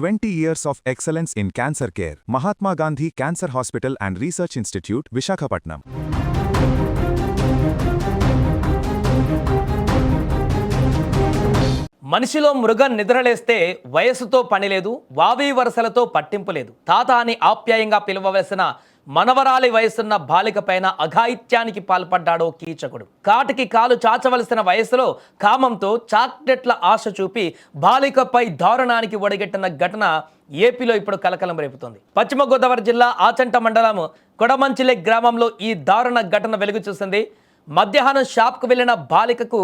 20 years of excellence in cancer care. Mahatma Gandhi Cancer Hospital and Research Institute, Visakhapatnam. మనిషిలో మృగం నిద్రలేస్తే వయసుతో పని లేదు, వావి వరసలతో పట్టింపు లేదు. తాత అని ఆప్యాయంగా పిలువవలసిన మనవరాలి వయసున్న బాలిక పైన అఘాయిత్యానికి పాల్పడ్డాడో కీచకుడు. కాటికి కాలు చాచవలసిన వయసులో కామంతో చాక్లెట్ల ఆశ చూపి బాలికపై దారుణానికి ఒడిగట్టిన ఘటన ఏపీలో ఇప్పుడు కలకలం రేపుతోంది. పశ్చిమ గోదావరి జిల్లా ఆచంట మండలం కొడమంచిలే గ్రామంలో ఈ దారుణ ఘటన వెలుగు చూసింది. మధ్యాహ్నం షాప్కు వెళ్లిన బాలికకు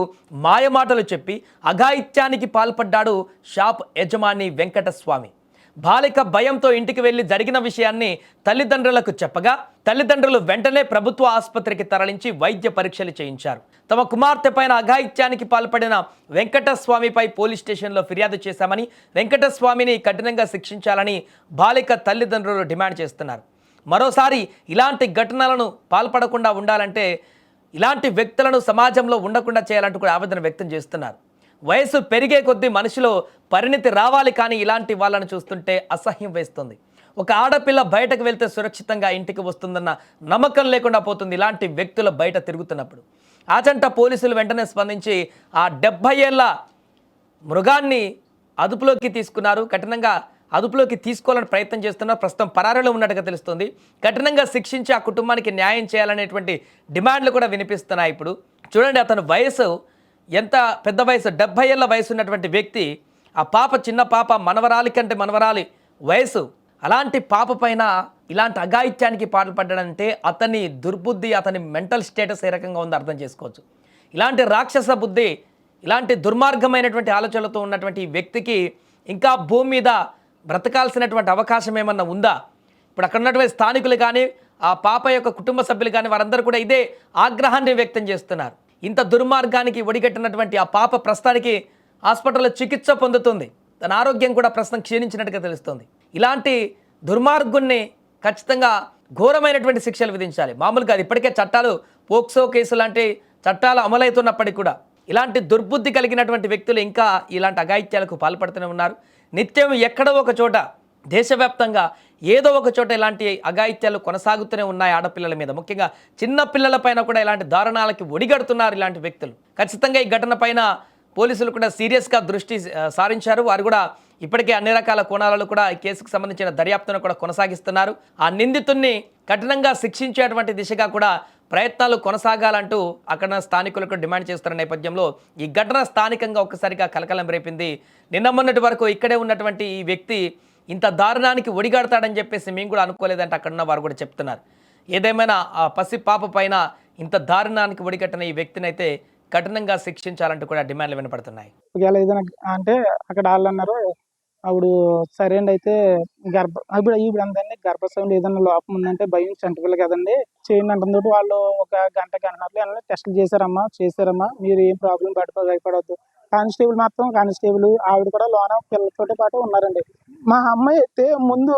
మాయమాటలు చెప్పి అఘాయిత్యానికి పాల్పడ్డాడు షాప్ యజమాని వెంకటస్వామి. బాలిక భయంతో ఇంటికి వెళ్లి జరిగిన విషయాన్ని తల్లిదండ్రులకు చెప్పగా తల్లిదండ్రులు వెంటనే ప్రభుత్వ ఆసుపత్రికి తరలించి వైద్య పరీక్షలు చేయించారు. తమ కుమార్తె పైన అఘాయిత్యానికి పాల్పడిన వెంకటస్వామిపై పోలీస్ స్టేషన్లో ఫిర్యాదు చేశామని, వెంకటస్వామిని కఠినంగా శిక్షించాలని బాలిక తల్లిదండ్రులు డిమాండ్ చేస్తున్నారు. మరోసారి ఇలాంటి ఘటనలను పాల్పడకుండా ఉండాలంటే ఇలాంటి వ్యక్తులను సమాజంలో ఉండకుండా చేయాలంటూ కూడా ఆవేదన వ్యక్తం చేస్తున్నారు. వయసు పెరిగే కొద్దీ మనిషిలో పరిణితి రావాలి, కానీ ఇలాంటి వాళ్ళను చూస్తుంటే అసహ్యం వేస్తుంది. ఒక ఆడపిల్ల బయటకు వెళ్తే సురక్షితంగా ఇంటికి వస్తుందన్న నమ్మకం లేకుండా పోతుంది ఇలాంటి వ్యక్తులు బయట తిరుగుతున్నప్పుడు. ఆచంట పోలీసులు వెంటనే స్పందించి ఆ 70 ఏళ్ల మృగాన్ని అదుపులోకి తీసుకున్నారు. కఠినంగా అదుపులోకి తీసుకోవాలని ప్రయత్నం చేస్తున్నారు. ప్రస్తుతం పరారీలో ఉన్నట్టుగా తెలుస్తుంది. కఠినంగా శిక్షించి ఆ కుటుంబానికి న్యాయం చేయాలనేటువంటి డిమాండ్లు కూడా వినిపిస్తున్నాయి. ఇప్పుడు చూడండి, అతని వయసు ఎంత పెద్ద వయసు, 70 ఏళ్ల వయసు ఉన్నటువంటి వ్యక్తి. ఆ పాప చిన్న పాప, మనవరాలి కంటే మనవరాలి వయసు. అలాంటి పాప పైన ఇలాంటి అఘాయిత్యానికి పాల్పడ్డాడంటే అతని దుర్బుద్ధి, అతని మెంటల్ స్టేటస్ ఏ రకంగా ఉందో అర్థం చేసుకోవచ్చు. ఇలాంటి రాక్షస బుద్ధి, ఇలాంటి దుర్మార్గమైనటువంటి ఆలోచనలతో ఉన్నటువంటి ఈ వ్యక్తికి ఇంకా భూమి మీద బ్రతకాల్సినటువంటి అవకాశం ఏమన్నా ఉందా? ఇప్పుడు అక్కడ ఉన్నటువంటి స్థానికులు కానీ, ఆ పాప యొక్క కుటుంబ సభ్యులు కానీ వారందరూ కూడా ఇదే ఆగ్రహాన్ని వ్యక్తం చేస్తున్నారు. ఇంత దుర్మార్గానికి ఒడిగట్టినటువంటి ఆ పాప ప్రస్తుతానికి హాస్పిటల్లో చికిత్స పొందుతుంది. తన ఆరోగ్యం కూడా ప్రస్తుతం క్షీణించినట్టుగా తెలుస్తుంది. ఇలాంటి దుర్మార్గుణ్ణి ఖచ్చితంగా ఘోరమైనటువంటి శిక్షలు విధించాలి. మామూలుగా ఇప్పటికే చట్టాలు, పోక్సో కేసు లాంటి చట్టాలు అమలవుతున్నప్పటికీ కూడా ఇలాంటి దుర్బుద్ధి కలిగినటువంటి వ్యక్తులు ఇంకా ఇలాంటి అఘాయిత్యాలకు పాల్పడుతూనే ఉన్నారు. నిత్యం ఎక్కడో ఒక చోట, దేశవ్యాప్తంగా ఏదో ఒక చోట ఇలాంటి అఘాయిత్యాలు కొనసాగుతూనే ఉన్నాయి ఆడపిల్లల మీద. ముఖ్యంగా చిన్న పిల్లలపైన కూడా ఇలాంటి దారుణాలకి ఒడిగడుతున్నారు ఇలాంటి వ్యక్తులు. ఖచ్చితంగా ఈ ఘటన పైన పోలీసులు కూడా సీరియస్గా దృష్టి సారించారు. వారు కూడా ఇప్పటికే అన్ని రకాల కోణాలలో కూడా ఈ కేసుకు సంబంధించిన దర్యాప్తును కూడా కొనసాగిస్తున్నారు. ఆ నిందితుడిని కఠినంగా శిక్షించేటువంటి దిశగా కూడా ప్రయత్నాలు కొనసాగాలంటూ అక్కడ స్థానికులకు డిమాండ్ చేస్తున్న నేపథ్యంలో ఈ ఘటన స్థానికంగా ఒక్కసారిగా కలకలం రేపింది. నిన్న మొన్నటి వరకు ఇక్కడే ఉన్నటువంటి ఈ వ్యక్తి ఇంత దారుణానికి ఒడిగడతాడని చెప్పేసి మేము కూడా అనుకోలేదంటే అక్కడున్న వారు కూడా చెప్తున్నారు. ఏదేమైనా ఆ పసి పాప పైన ఇంత దారుణానికి ఒడిగట్టిన ఈ వ్యక్తిని అయితే కఠినంగా శిక్షించాలంటూ కూడా డిమాండ్లు వినపడుతున్నాయి. ఏదైనా అంటే అక్కడ వాళ్ళు అన్నారు, అప్పుడు సరే అండి, అయితే ఇప్పుడు అంతండి గర్భసంలో ఏదైనా లోపం ఉందంటే భయం చంటిపిల్ల కదండి చేయండి అంటుంది. వాళ్ళు ఒక గంటన్నరలో టెస్టులు చేశారమ్మా, మీరు ఏం ప్రాబ్లం భయపడవద్దు. కానిస్టేబుల్ ఆవిడ కూడా లోన పిల్లలతో పాటు ఉన్నారండి. మా అమ్మాయి అయితే ముందు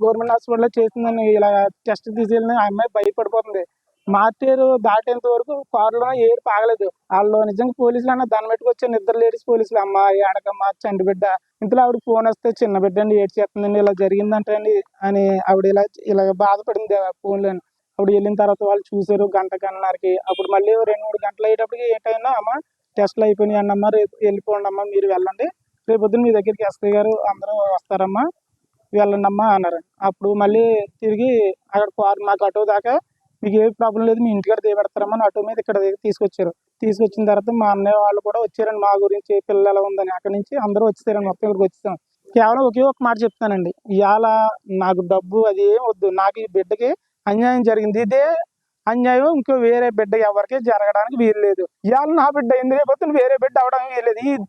గవర్నమెంట్ హాస్పిటల్లో చేసిందని ఇలా టెస్ట్ తీసుకెళ్ళిన ఆ అమ్మాయి భయపడిపోతుంది. మార్టేరు దాటేంత వరకు కారులో ఏరు పాగలేదు. వాళ్ళు నిజంగా పోలీసులు అన్న దాన్ని పెట్టుకొచ్చాను, ఇద్దరు లేడీస్ పోలీసులు. అమ్మ ఆడకమ్మ చంటి బిడ్డ. ఇంతలో ఆవిడ ఫోన్ వస్తే చిన్న బిడ్డ అండి ఏడ్చేస్తుందండి, ఇలా జరిగిందంటండి అని ఆవిడ ఇలా బాధపడింది ఫోన్లో. అప్పుడు వెళ్ళిన తర్వాత వాళ్ళు చూసారు గంటన్నరకి. అప్పుడు మళ్ళీ 2-3 గంటలు అయ్యేటప్పటికి ఏంటైనా అమ్మ టెస్టులు అయిపోయినాయి అన్నమ్మ, రేపు వెళ్ళిపోండి అమ్మ, మీరు వెళ్ళండి, రేపు పొద్దున్న మీ దగ్గరికి ఎస్ఐ గారు అందరూ వస్తారమ్మా, వెళ్ళండి అమ్మా అన్నారు. అప్పుడు మళ్ళీ తిరిగి అక్కడ మాకు ఆటో దాకా మీకు ఏ ప్రాబ్లం లేదు, మీ ఇంటికాడ దిగబెడతారమ్మా ఆటో మీద ఇక్కడ తీసుకొచ్చారు. తీసుకొచ్చిన తర్వాత మా అన్నయ్య వాళ్ళు కూడా వచ్చారండి, మా గురించి పిల్లలు ఎలా ఉందని. అక్కడి నుంచి అందరూ వచ్చేసారండి, మొత్తం ఇక్కడికి వచ్చేసాం. కేవలం ఒకే ఒక మాట చెప్తానండి, ఇవాళ నాకు డబ్బు అది ఏం వద్దు, నాకు ఈ బిడ్డకి అన్యాయం జరిగింది. ఇదే అన్యాయం ఇంకో వేరే బిడ్డ ఎవరికి జరగడానికి వీలు లేదు. ఇవాళ నా బిడ్డ అయింది, రేపు వేరే బిడ్డ అవడానికి వీలు లేదు.